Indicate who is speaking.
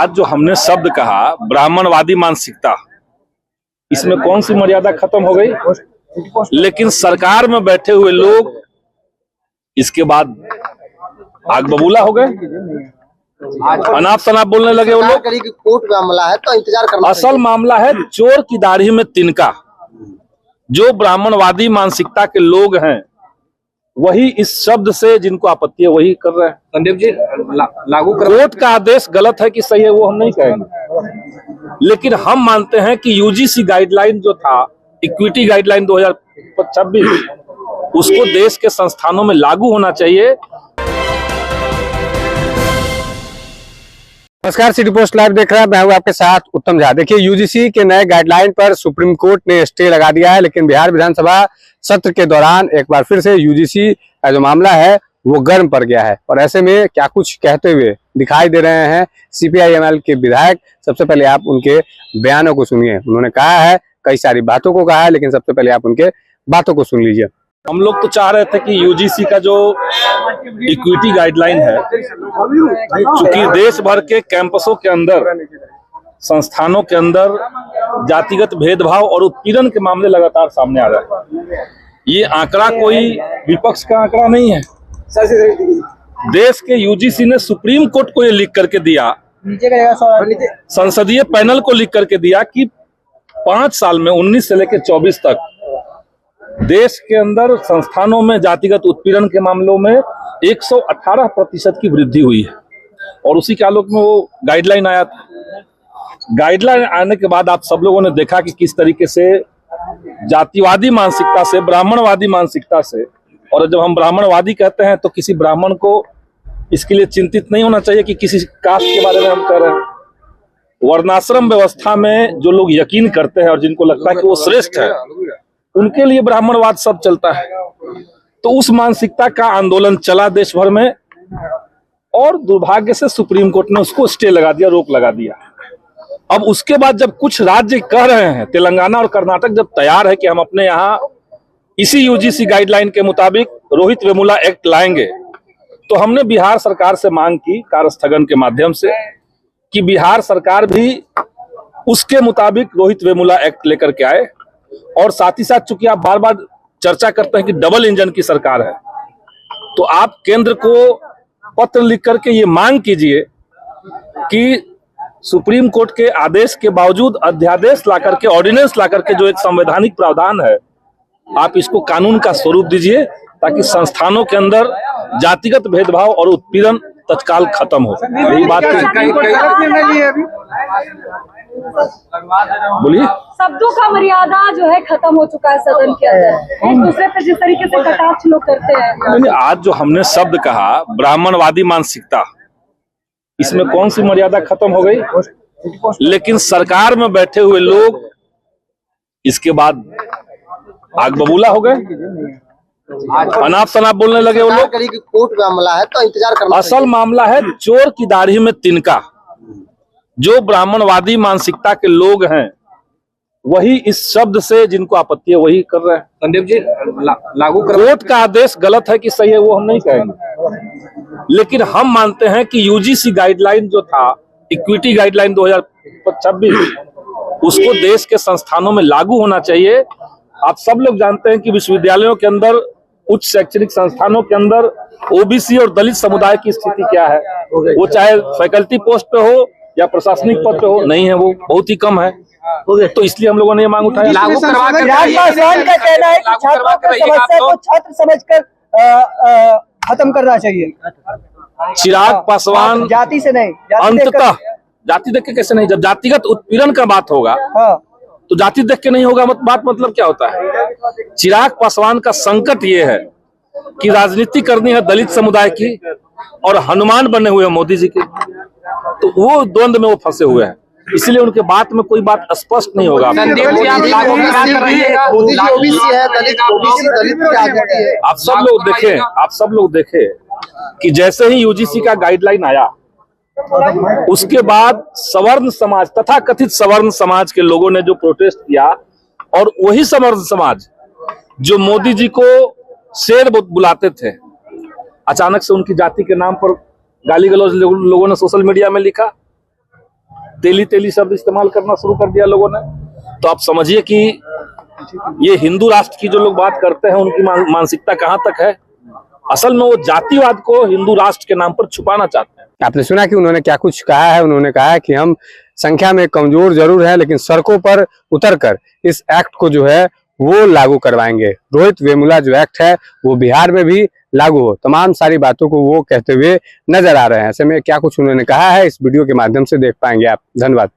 Speaker 1: आज जो हमने शब्द कहा ब्राह्मणवादी मानसिकता, इसमें कौन सी मर्यादा खत्म हो गई? लेकिन सरकार में बैठे हुए लोग इसके बाद आग बबूला हो गए, अनाप शनाप बोलने लगे वो लोग।
Speaker 2: कोर्ट मामला है तो इंतजार करना।
Speaker 1: असल मामला है चोर की दाढ़ी में तिनका। जो ब्राह्मणवादी मानसिकता के लोग हैं वही इस शब्द से जिनको आपत्ति है वही कर रहे हैं।
Speaker 3: संदीप जी, लागू
Speaker 1: कोर्ट का आदेश गलत है कि सही है वो हम नहीं कहेंगे, लेकिन हम मानते हैं कि यूजीसी गाइडलाइन जो था, इक्विटी गाइडलाइन 2026, उसको देश के संस्थानों में लागू होना चाहिए।
Speaker 3: नमस्कार, सिटी पोस्ट लाइव देख रहे हैं, मैं हूं आपके साथ उत्तम झा। देखिए, यूजीसी के नए गाइडलाइन पर सुप्रीम कोर्ट ने स्टे लगा दिया है, लेकिन बिहार विधानसभा सत्र के दौरान एक बार फिर से यूजीसी का जो मामला है वो गर्म पड़ गया है। और ऐसे में क्या कुछ कहते हुए दिखाई दे रहे हैं सीपीआई-एमएल के विधायक। सबसे पहले आप उनके बयानों को सुनिए। उन्होंने कहा है, कई सारी बातों को कहा है, लेकिन सबसे पहले आप उनके बातों को सुन लीजिए।
Speaker 1: हम लोग तो चाह रहे थे कि यूजीसी का जो इक्विटी गाइडलाइन है, चूंकि देश भर के कैंपसों के अंदर, संस्थानों के अंदर जातिगत भेदभाव और उत्पीड़न के मामले लगातार सामने आ रहे हैं। ये आंकड़ा कोई विपक्ष का आंकड़ा नहीं है। देश के यूजीसी ने सुप्रीम कोर्ट को ये लिख करके दिया, संसदीय पैनल को लिख करके दिया कि 5 साल में 19 से लेकर 24 तक देश के अंदर संस्थानों में जातिगत उत्पीड़न के मामलों में 118% की वृद्धि हुई है। और उसी के आलोक में वो गाइडलाइन आया था। गाइडलाइन आने के बाद आप सब लोगों ने देखा कि किस तरीके से जातिवादी मानसिकता से, ब्राह्मणवादी मानसिकता से, और जब हम ब्राह्मणवादी कहते हैं तो किसी ब्राह्मण को इसके लिए चिंतित नहीं होना चाहिए कि किसी कास्ट के बारे में हम कह रहे हैं। वर्णाश्रम व्यवस्था में जो लोग यकीन करते हैं और जिनको लगता है कि वो श्रेष्ठ है, उनके लिए ब्राह्मणवाद सब चलता है। तो उस मानसिकता का आंदोलन चला देश भर में, और दुर्भाग्य से सुप्रीम कोर्ट ने उसको स्टे लगा दिया, रोक लगा दिया। अब उसके बाद जब कुछ राज्य कह रहे हैं, तेलंगाना और कर्नाटक जब तैयार है कि हम अपने यहाँ इसी यूजीसी गाइडलाइन के मुताबिक रोहित वेमुला एक्ट लाएंगे, तो हमने बिहार सरकार से मांग की कार्यस्थगन के माध्यम से कि बिहार सरकार भी उसके मुताबिक रोहित वेमुला एक्ट लेकर के आए। और साथ ही साथ, चूंकि आप बार बार चर्चा करते हैं कि डबल इंजन की सरकार है, तो आप केंद्र को पत्र लिख करके ये मांग कीजिए कि सुप्रीम कोर्ट के आदेश के बावजूद अध्यादेश ला करके, ऑर्डिनेंस ला करके, जो एक संवैधानिक प्रावधान है, आप इसको कानून का स्वरूप दीजिए, ताकि संस्थानों के अंदर जातिगत भेदभाव और उत्पीड़न तत्काल खत्म हो। यही बात बोलिए।
Speaker 4: शब्दों का मर्यादा जो है खत्म हो चुका है सदन के अंदर। एक दूसरे पे जिस तरीके से कटाक्ष लोग करते हैं।
Speaker 1: आज जो हमने शब्द कहा ब्राह्मणवादी मानसिकता, इसमें कौन सी मर्यादा खत्म हो गई? लेकिन सरकार में बैठे हुए लोग इसके बाद आग बबूला हो गए, अनाप शनाप बोलने लगे वो लोग।
Speaker 2: कोर्ट मामला है तो इंतजार करना।
Speaker 1: असल मामला है चोर की दाढ़ी में तिनका। जो ब्राह्मणवादी मानसिकता के लोग हैं वही इस शब्द से जिनको आपत्ति है वही कर रहे हैं।
Speaker 3: संदीप जी, लागू
Speaker 1: कोर्ट का आदेश गलत है कि सही है वो हम नहीं कहेंगे, लेकिन हम मानते हैं कि यूजीसी गाइडलाइन जो था, इक्विटी गाइडलाइन 2026, उसको देश के संस्थानों में लागू होना चाहिए। आप सब लोग जानते हैं कि विश्वविद्यालयों के अंदर, उच्च शैक्षणिक संस्थानों के अंदर ओबीसी और दलित समुदाय की स्थिति क्या है? वो चाहे फैकल्टी पोस्ट पे हो या प्रशासनिक पद पे हो, नहीं है, वो बहुत ही कम है। तो इसलिए हम लोगों ने ये मांग उठाई।
Speaker 2: लागू करवा के का कहना है कि छात्रों की समस्या को छात्र समझकर खत्म करना चाहिए।
Speaker 1: चिराग पासवान
Speaker 2: जाति से नहीं,
Speaker 1: अंततः जाति देख के कैसे नहीं, जब जातिगत उत्पीड़न का बात होगा तो जाति देख के नहीं होगा। बात मतलब क्या होता है? चिराग पासवान का संकट ये है कि राजनीति करनी है दलित समुदाय की और हनुमान बने हुए मोदी जी के, तो वो द्वंद में वो फंसे हुए हैं। इसलिए उनके बात में कोई बात स्पष्ट नहीं होगा। आप सब लोग देखें कि जैसे ही यूजीसी का गाइडलाइन आया, उसके बाद सवर्ण समाज, तथा कथित सवर्ण समाज के लोगों ने जो प्रोटेस्ट किया, और वही सवर्ण समाज जो मोदी जी को शेर बुलाते थे, अचानक से उनकी जाति के नाम पर गाली गलौज लोगों ने सोशल मीडिया में लिखा। तेली तेली शब्द इस्तेमाल करना शुरू कर दिया लोगों ने। तो आप समझिए कि ये हिंदू राष्ट्र की जो लोग बात करते हैं उनकी मानसिकता कहां तक है। असल में वो जातिवाद को हिंदू राष्ट्र के नाम पर छुपाना चाहते हैं।
Speaker 3: आपने सुना कि उन्होंने क्या कुछ कहा है। उन्होंने कहा है कि हम संख्या में कमजोर जरूर है, लेकिन सड़कों पर उतरकर इस एक्ट को जो है वो लागू करवाएंगे। रोहित वेमुला जो एक्ट है वो बिहार में भी लागू हो, तमाम सारी बातों को वो कहते हुए नजर आ रहे हैं। ऐसे में क्या कुछ उन्होंने कहा है इस वीडियो के माध्यम से देख पाएंगे आप। धन्यवाद।